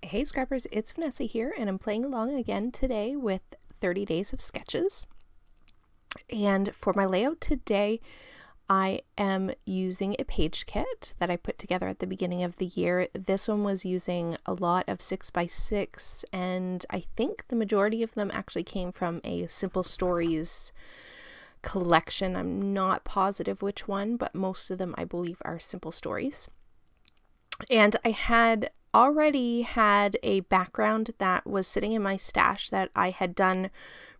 Hey Scrappers, it's Vanessa here, and I'm playing along again today with 30 Days of Sketches. And for my layout today, I am using a page kit that I put together at the beginning of the year. This one was using a lot of 6x6, and I think the majority of them actually came from a Simple Stories collection. I'm not positive which one, but most of them I believe are Simple Stories. And I had already had a background that was sitting in my stash that I had done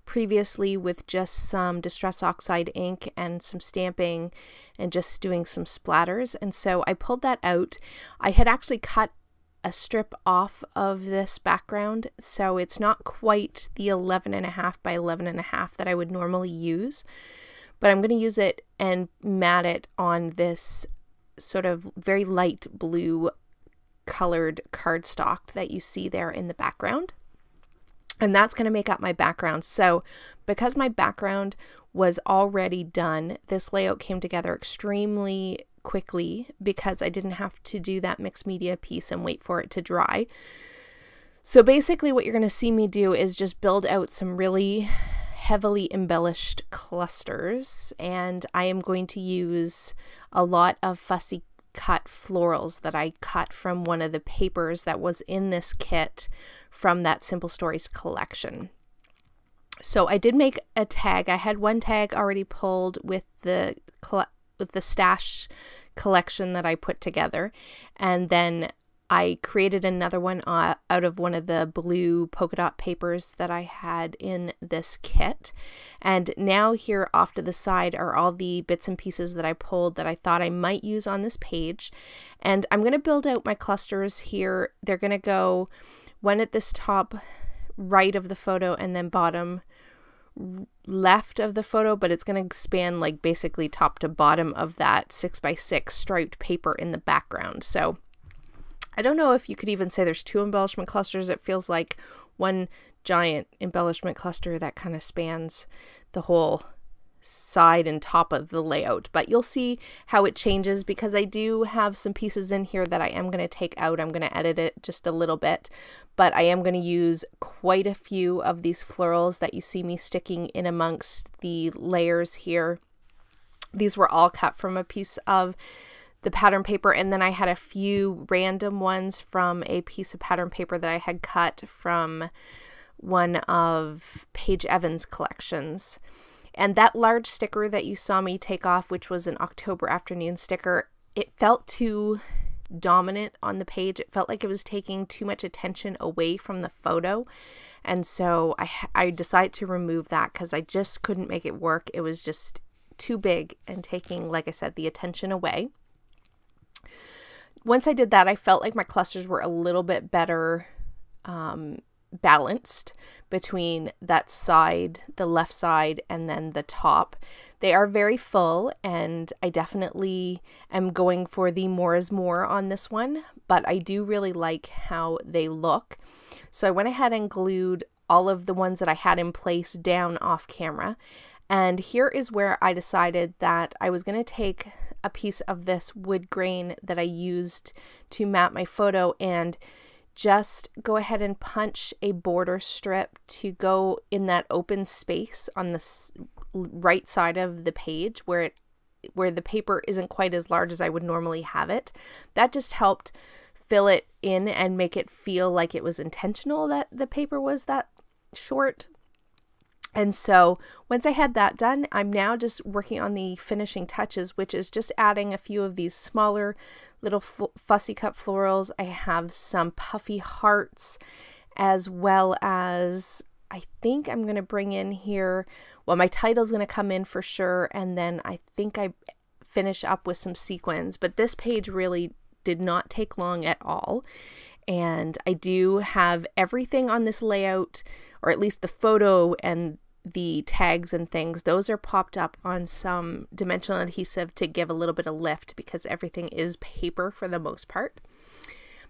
previously with just some Distress Oxide ink and some stamping and just doing some splatters, and so I pulled that out. I had actually cut a strip off of this background, so it's not quite the 11.5 by 11.5 that I would normally use, but I'm going to use it and mat it on this sort of very light blue colored cardstock that you see there in the background, and that's going to make up my background. So because my background was already done, this layout came together extremely quickly because I didn't have to do that mixed media piece and wait for it to dry. So basically what you're going to see me do is just build out some really heavily embellished clusters, and I am going to use a lot of fussy cut florals that I cut from one of the papers that was in this kit from that Simple Stories collection. So I did make a tag. I had one tag already pulled with the stash collection that I put together, and then I created another one out of one of the blue polka dot papers that I had in this kit. And now here off to the side are all the bits and pieces that I pulled that I thought I might use on this page. And I'm going to build out my clusters here. They're going to go one at this top right of the photo and then bottom left of the photo, but it's going to span like basically top to bottom of that 6x6 striped paper in the background. So I don't know if you could even say there's two embellishment clusters. It feels like one giant embellishment cluster that kind of spans the whole side and top of the layout. But you'll see how it changes because I do have some pieces in here that I am going to take out. I'm going to edit it just a little bit, but I am going to use quite a few of these florals that you see me sticking in amongst the layers here. These were all cut from a piece of the pattern paper, and then I had a few random ones from a piece of pattern paper that I had cut from one of Paige Evans' collections. And that large sticker that you saw me take off, which was an October afternoon sticker, it felt too dominant on the page. It felt like it was taking too much attention away from the photo, and so I decided to remove that because I just couldn't make it work. It was just too big and taking, like I said, the attention away. Once I did that, I felt like my clusters were a little bit better balanced between that side, the left side, and then the top. They are very full, and I definitely am going for the more is more on this one, but I do really like how they look. So I went ahead and glued all of the ones that I had in place down off camera. And here is where I decided that I was going to take a piece of this wood grain that I used to mat my photo and just go ahead and punch a border strip to go in that open space on the right side of the page where the paper isn't quite as large as I would normally have it. That just helped fill it in and make it feel like it was intentional that the paper was that short. And so once I had that done, I'm now just working on the finishing touches, which is just adding a few of these smaller little fussy cut florals. I have some puffy hearts, as well as I think I'm going to bring in here, well, my title's going to come in for sure, and then I think I finish up with some sequins. But this page really did not take long at all. And I do have everything on this layout, or at least the photo and the tags and things, those are popped up on some dimensional adhesive to give a little bit of lift because everything is paper for the most part.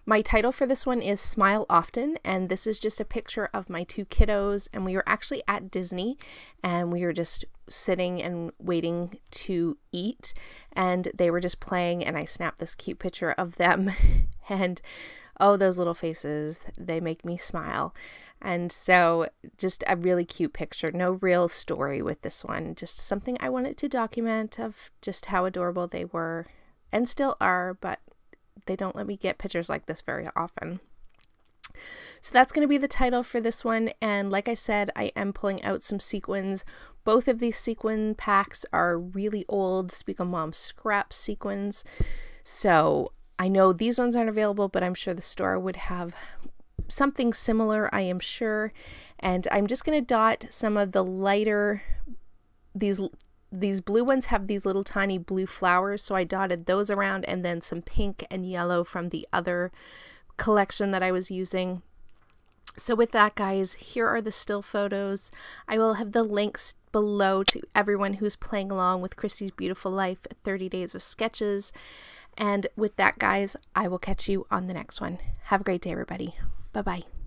My title for this one is Smile Often, and this is just a picture of my two kiddos, and we were actually at Disney and we were just sitting and waiting to eat, and they were just playing, and I snapped this cute picture of them. And Oh, those little faces, they make me smile. And so just a really cute picture. No real story with this one. Just something I wanted to document of just how adorable they were and still are, but they don't let me get pictures like this very often. So that's going to be the title for this one. And like I said, I am pulling out some sequins. Both of these sequin packs are really old Speak on Mom scrap sequins. So I know these ones aren't available, but I'm sure the store would have something similar, I am sure. And I'm just going to dot some of the lighter, these blue ones have these little tiny blue flowers, so I dotted those around, and then some pink and yellow from the other collection that I was using. So with that, guys, here are the still photos. I will have the links below to everyone who's playing along with Christy's Beautiful Life 30 Days of Sketches. And with that, guys, I will catch you on the next one. Have a great day, everybody. Bye-bye.